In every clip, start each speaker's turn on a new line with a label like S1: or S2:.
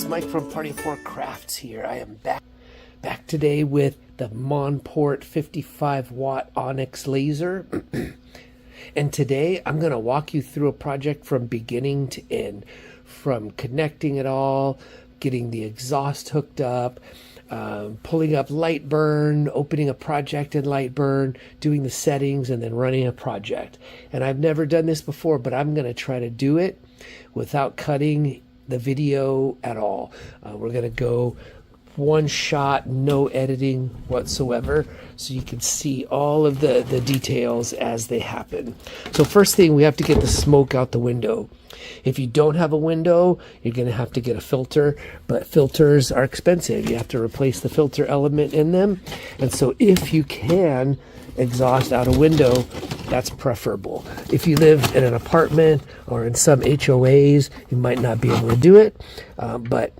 S1: it's Mike from Party 4 Crafts here. I am back today with the Monport 55W Onyx Laser. And today I'm going to walk you through a project from beginning to end, from connecting it all, getting the exhaust hooked up, pulling up Lightburn, opening a project in Lightburn, doing the settings, and then running a project. And I've never done this before, but I'm going to try to do it without cutting the video at all. We're going to go one shot, no editing whatsoever, so you can see all of the details as they happen. So first thing, we have to get the smoke out the window. If you don't have a window, you're going to have to get a filter, but filters are expensive. You have to replace the filter element in them. And so if you can exhaust out a window, that's preferable. If you live in an apartment or in some HOAs, you might not be able to do it, but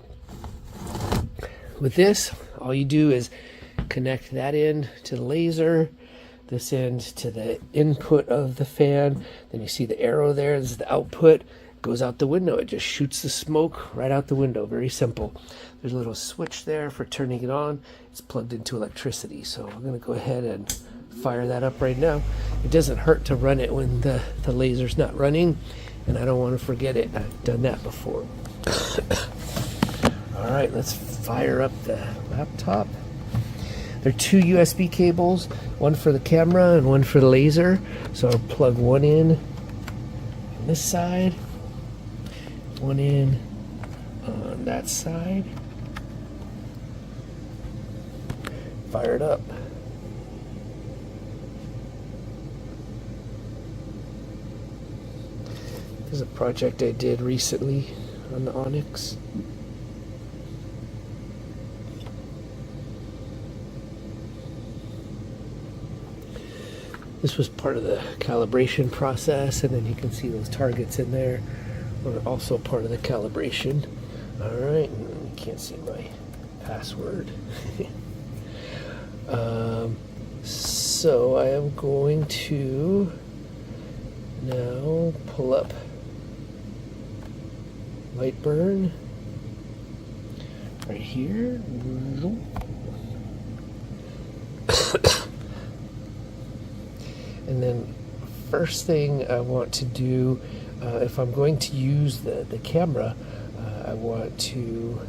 S1: with this, all you do is connect that end to the laser, this end to the input of the fan. Then you see the arrow there, this is the output. It goes out the window. It just shoots the smoke right out the window. Very simple. There's a little switch there for turning it on. It's plugged into electricity. So I'm going to go ahead and fire that up right now. It doesn't hurt to run it when the laser's not running, and I don't want to forget it. I've done that before. All right, let's fire up the laptop. There are two USB cables, one for the camera and one for the laser. So I'll plug one in on this side, one in on that side. Fire it up. This is a project I did recently on the Onyx. This was part of the calibration process, and then you can see those targets in there are also part of the calibration. All right, you can't see my password. So I am going to now pull up Lightburn right here. And then first thing I want to do, if I'm going to use the camera, I want to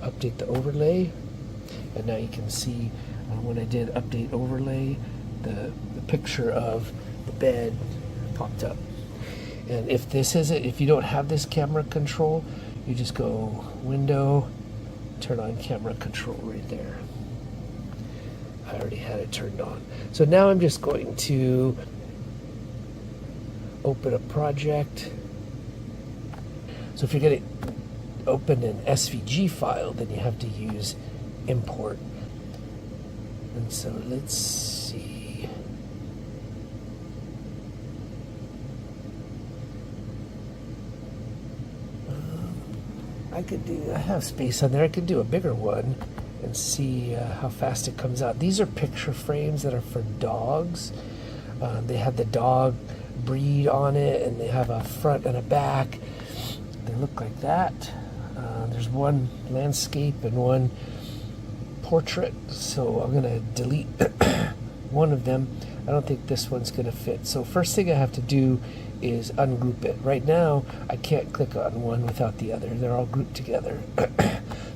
S1: update the overlay. And now you can see when I did update overlay, the picture of the bed popped up. And if this isn't, if you don't have this camera control, you just go window, turn on camera control right there. I already had it turned on. So now I'm just going to open a project. So if you're going to open an SVG file, then you have to use import. And so let's see. I have space on there. I could do a bigger one and see how fast it comes out. These are picture frames that are for dogs. They have the dog breed on it, and they have a front and a back. They look like that. There's one landscape and one portrait, so I'm gonna delete one of them. I don't think this one's gonna fit. So first thing I have to do is ungroup it. Right now, I can't click on one without the other. They're all grouped together.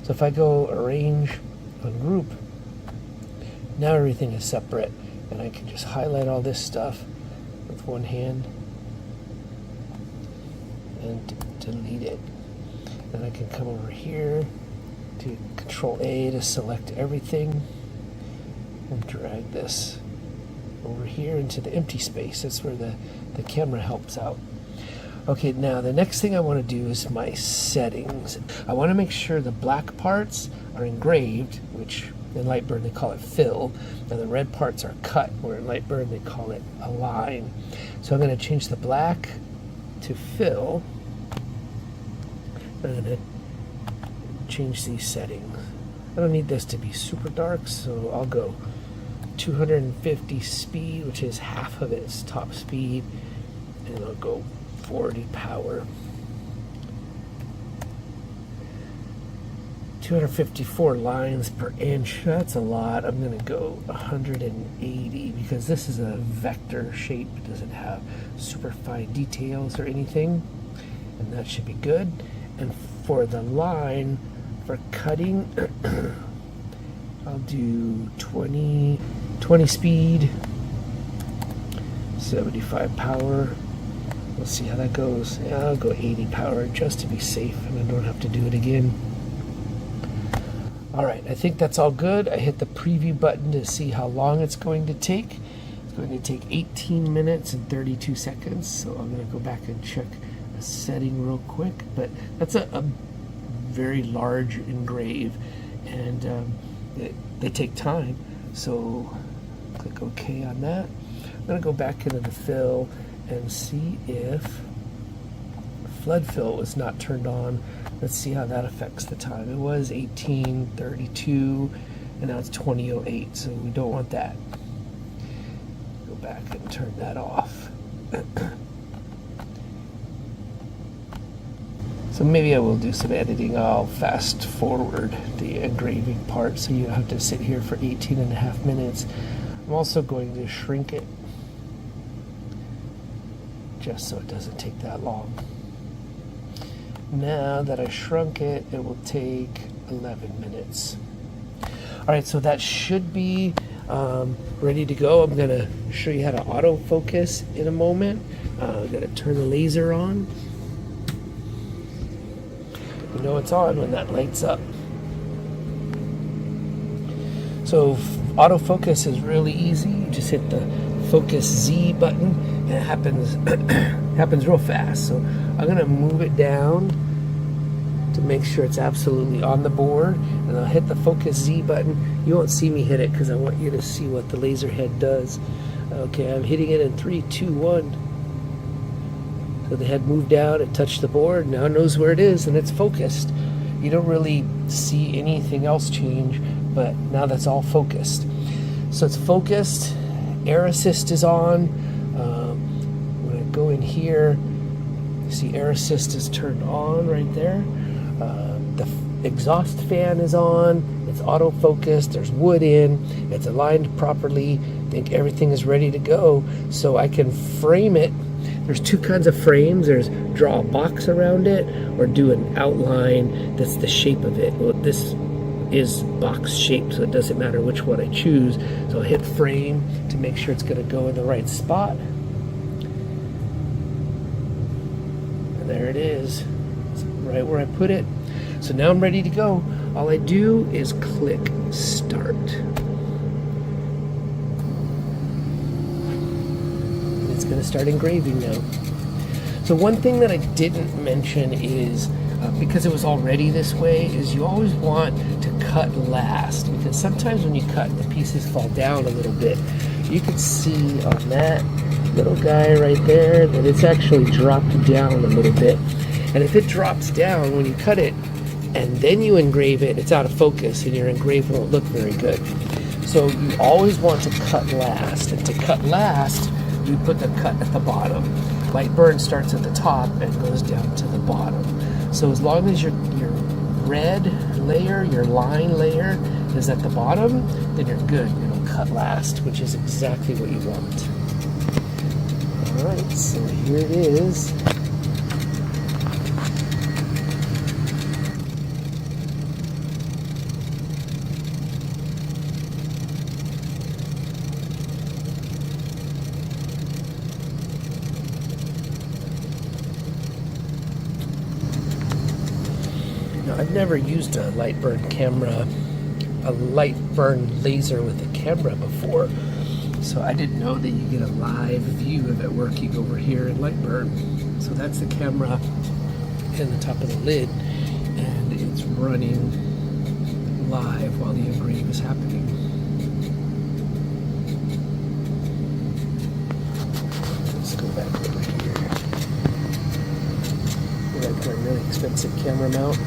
S1: So if I go arrange, ungroup, now everything is separate, and I can just highlight all this stuff with one hand and delete it. Then I can come over here to Control A to select everything and drag this over here into the empty space. That's where the camera helps out. Okay, now the next thing I want to do is my settings. I want to make sure the black parts are engraved, which in Lightburn they call it fill, and the red parts are cut, where in Lightburn they call it align. So I'm going to change the black to fill. I'm going to change these settings. I don't need this to be super dark, so I'll go 250 speed, which is half of its top speed, and I'll go 40 power. 254 lines per inch. That's a lot. I'm going to go 180 because this is a vector shape. It doesn't have super fine details or anything, and that should be good. And for the line for cutting, I'll do 20 speed, 75 power. We'll see how that goes. Yeah, I'll go 80 power just to be safe and I don't have to do it again. All right, I think that's all good. I hit the preview button to see how long it's going to take. It's going to take 18 minutes and 32 seconds. So I'm going to go back and check a setting real quick. But that's a very large engrave, and they take time. So click OK on that. I'm going to go back into the fill and see if flood fill was not turned on. Let's see how that affects the time. It was 18:32 and now it's 20:08, so we don't want that. Go back and turn that off. So maybe I will do some editing. I'll fast forward the engraving part so you don't have to sit here for 18.5 minutes. I'm also going to shrink it just so it doesn't take that long. Now that I shrunk it, it will take 11 minutes. All right, so that should be ready to go. I'm going to show you how to autofocus in a moment. I'm going to turn the laser on. You know it's on when that lights up. So autofocus is really easy. You just hit the focus Z button and it happens real fast. So I'm going to move it down to make sure it's absolutely on the board, and I'll hit the focus Z button. You won't see me hit it because I want you to see what the laser head does. Okay, I'm hitting it in 3, 2, 1. So the head moved down, it touched the board, now it knows where it is and it's focused. You don't really see anything else change, but now that's all focused. So it's focused, air assist is on. When I go in here, you see air assist is turned on right there. The exhaust fan is on, it's autofocused, there's wood in, it's aligned properly. I think everything is ready to go, so I can frame it. There's two kinds of frames. There's draw a box around it or do an outline that's the shape of it. Well, this is box shaped, so it doesn't matter which one I choose. So I'll hit frame to make sure it's going to go in the right spot. And there it is. It's right where I put it. So now I'm ready to go. All I do is click start. It's going to start engraving now. So one thing that I didn't mention is, because it was already this way, is you always want to cut last, because sometimes when you cut, the pieces fall down a little bit. You can see on that little guy right there that it's actually dropped down a little bit. And if it drops down when you cut it and then you engrave it, it's out of focus and your engrave won't look very good. So you always want to cut last, and to cut last, you put the cut at the bottom. Lightburn starts at the top and goes down to the bottom. So as long as your red layer, your line layer, is at the bottom, then you're good. It'll cut last, which is exactly what you want. Alright, so here it is. I've never used a Lightburn camera, a Lightburn laser with a camera before, so I didn't know that you get a live view of it working over here in Lightburn. So that's the camera in the top of the lid, and it's running live while the engrave is happening. Let's go back over here. That's a really expensive camera mount.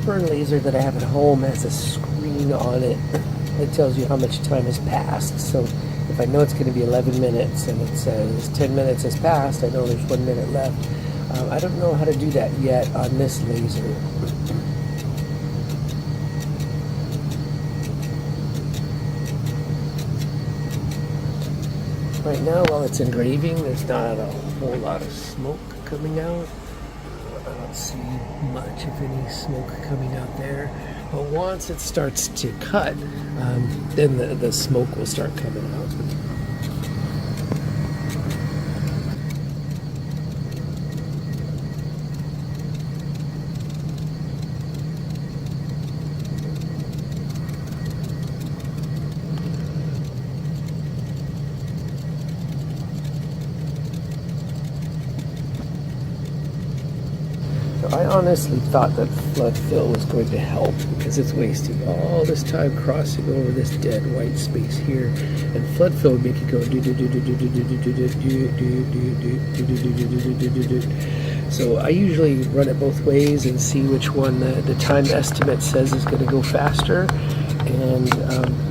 S1: Lightburn laser that I have at home has a screen on it that tells you how much time has passed. So if I know it's going to be 11 minutes and it says 10 minutes has passed, I know there's 1 minute left. I don't know how to do that yet on this laser. Right now, while it's engraving, there's not a whole lot of smoke coming out. I don't see much, if any, smoke coming out there. But once it starts to cut, then the smoke will start coming out. I honestly thought that flood fill was going to help because it's wasting all this time crossing over this dead white space here, and flood fill would make it go do do do do do do do do do do do do. So I usually run it both ways and see which one the time estimate says is going to go faster. And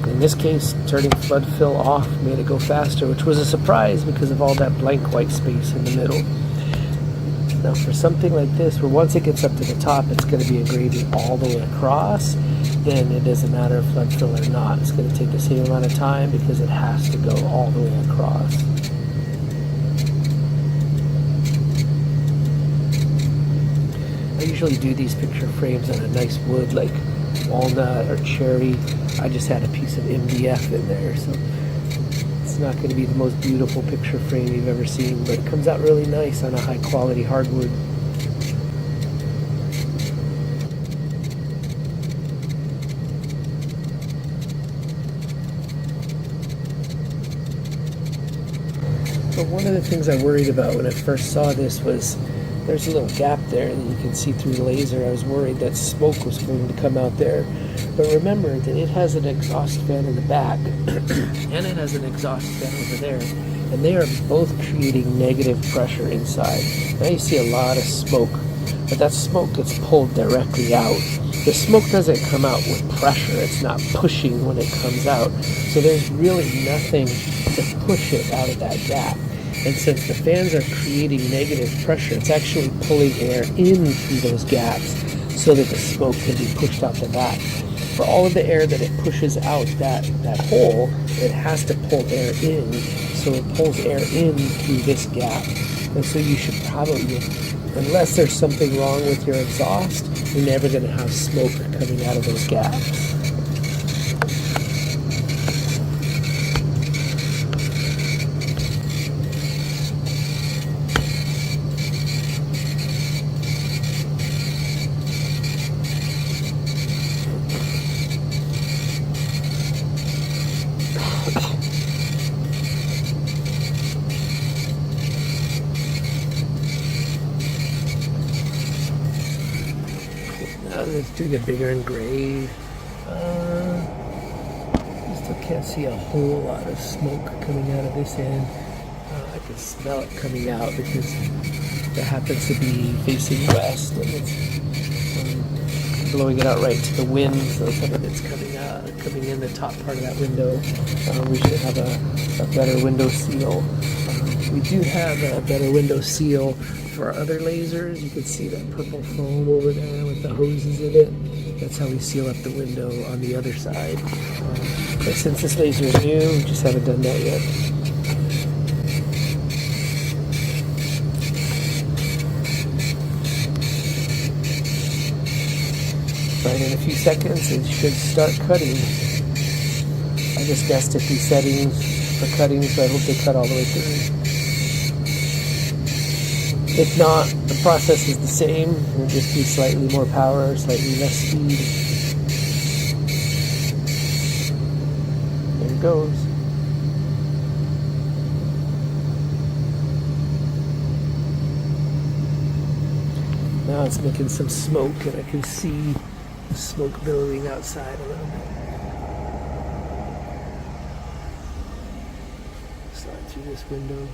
S1: in this case, turning flood fill off made it go faster, which was a surprise because of all that blank white space in the middle. Now for something like this, where once it gets up to the top, it's going to be engraving all the way across, then it doesn't matter if flood fill or not. It's going to take the same amount of time because it has to go all the way across. I usually do these picture frames on a nice wood like walnut or cherry. I just had a piece of MDF in there, so it's not going to be the most beautiful picture frame you've ever seen, but it comes out really nice on a high quality hardwood. But one of the things I worried about when I first saw this was there's a little gap there that you can see through the laser. I was worried that smoke was going to come out there. But remember that it has an exhaust fan in the back and it has an exhaust fan over there. And they are both creating negative pressure inside. Now you see a lot of smoke, but that smoke gets pulled directly out. The smoke doesn't come out with pressure. It's not pushing when it comes out. So there's really nothing to push it out of that gap. And since the fans are creating negative pressure, it's actually pulling air in through those gaps so that the smoke can be pushed out the back. For all of the air that it pushes out that hole, it has to pull air in. So it pulls air in through this gap. And so you should probably, unless there's something wrong with your exhaust, you're never going to have smoke coming out of those gaps. Let's do the bigger engrave. Still can't see a whole lot of smoke coming out of this end. I can smell it coming out because it happens to be facing west and it's blowing it out right to the wind. So some of it's coming out, coming in the top part of that window. We should have a better window seal. We do have a better window seal for our other lasers. You can see that purple foam over there with the hoses in it. That's how we seal up the window on the other side. But since this laser is new, we just haven't done that yet. Right, in a few seconds it should start cutting. I just guessed at these settings for cutting, so I hope they cut all the way through. If not, the process is the same. It'll just be slightly more power, slightly less speed. There it goes. Now it's making some smoke, and I can see the smoke billowing outside a little bit. Slide through this window.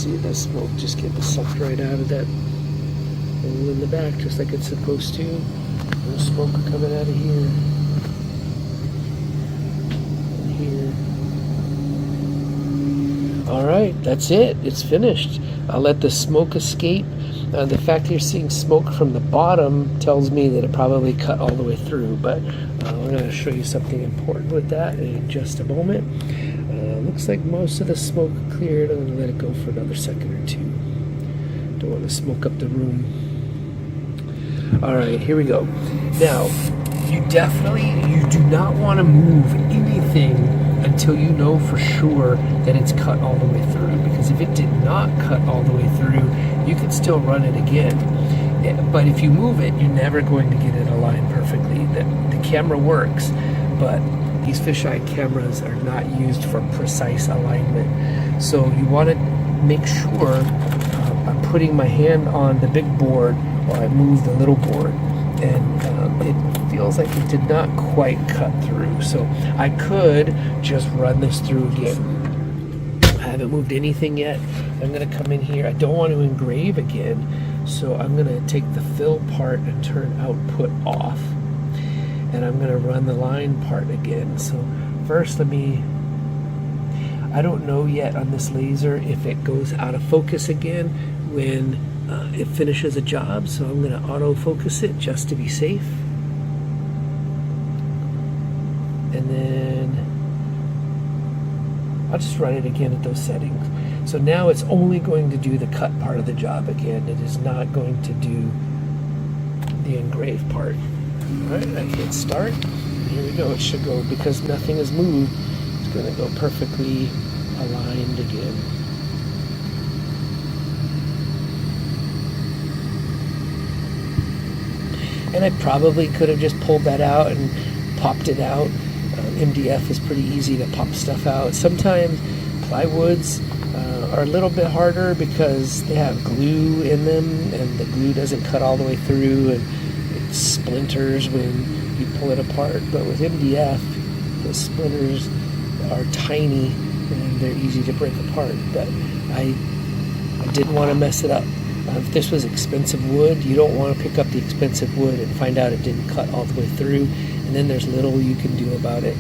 S1: see the smoke just getting sucked right out of that hole in the back, just like it's supposed to. No smoke coming out of here. And here. All right, that's it. It's finished. I'll let the smoke escape. The fact that you're seeing smoke from the bottom tells me that it probably cut all the way through, but I'm going to show you something important with that in just a moment. Looks like most of the smoke cleared. I'm going to let it go for another second or two. Don't want to smoke up the room. All right, here we go. Now, you do not want to move anything until you know for sure that it's cut all the way through, because if it did not cut all the way through, you can still run it again. But if you move it, you're never going to get it aligned perfectly. The camera works, but these fisheye cameras are not used for precise alignment. So you want to make sure I'm putting my hand on the big board while I move the little board, and it feels like it did not quite cut through. So I could just run this through again. I haven't moved anything yet. I'm going to come in here. I don't want to engrave again, so I'm going to take the fill part and turn output off, and I'm going to run the line part again. So first I don't know yet on this laser if it goes out of focus again when it finishes a job, so I'm going to auto focus it just to be safe. And then I'll just run it again at those settings. So now it's only going to do the cut part of the job again. It is not going to do the engrave part. All right, I hit start. Here we go. It should go, because nothing has moved, it's going to go perfectly aligned again. And I probably could have just pulled that out and popped it out. MDF is pretty easy to pop stuff out. Sometimes plywoods are a little bit harder because they have glue in them, and the glue doesn't cut all the way through, and it splinters when you pull it apart. But with MDF, the splinters are tiny and they're easy to break apart. But I didn't want to mess it up. If this was expensive wood, you don't want to pick up the expensive wood and find out it didn't cut all the way through, and then there's little you can do about it.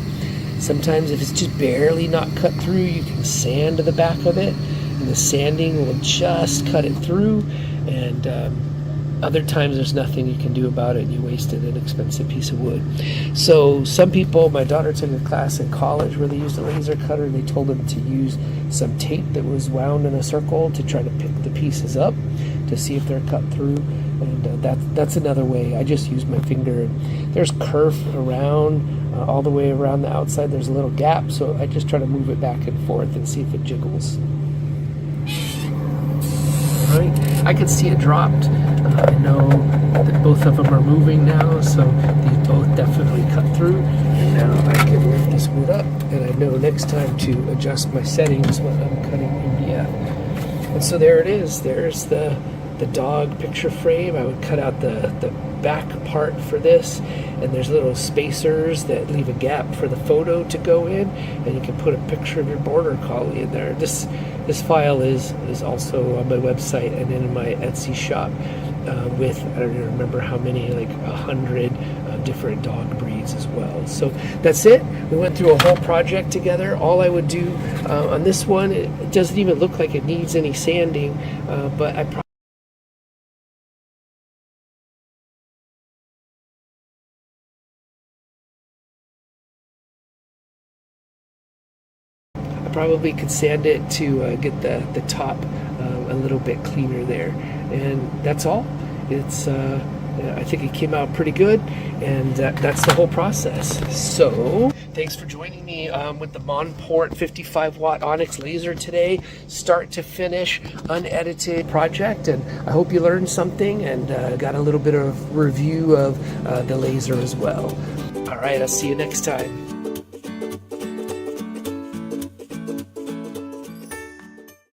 S1: Sometimes if it's just barely not cut through, you can sand the back of it, and the sanding will just cut it through, and other times there's nothing you can do about it and you wasted an expensive piece of wood. So some people, my daughter took a class in college where they used a laser cutter, and they told them to use some tape that was wound in a circle to try to pick the pieces up to see if they're cut through, and that's another way. I just use my finger, and there's kerf around all the way around the outside. There's a little gap, so I just try to move it back and forth and see if it jiggles. Right, I can see it dropped. I know that both of them are moving now, so these both definitely cut through. And now I can lift this wood up, and I know next time to adjust my settings when I'm cutting MDF. And so there it is. There's the dog picture frame. I would cut out the back part for this, and there's little spacers that leave a gap for the photo to go in, and you can put a picture of your border collie in there. This file is also on my website and in my Etsy shop with, I don't even remember how many, like 100 different dog breeds as well. So that's it. We went through a whole project together. All I would do on this one, it doesn't even look like it needs any sanding, but I probably could sand it to get the top a little bit cleaner there, and that's all. It's I think it came out pretty good, and that's the whole process. So thanks for joining me with the Monport 55W Onyx laser today, start to finish, unedited project, and I hope you learned something and got a little bit of review of the laser as well. All right, I'll see you next time.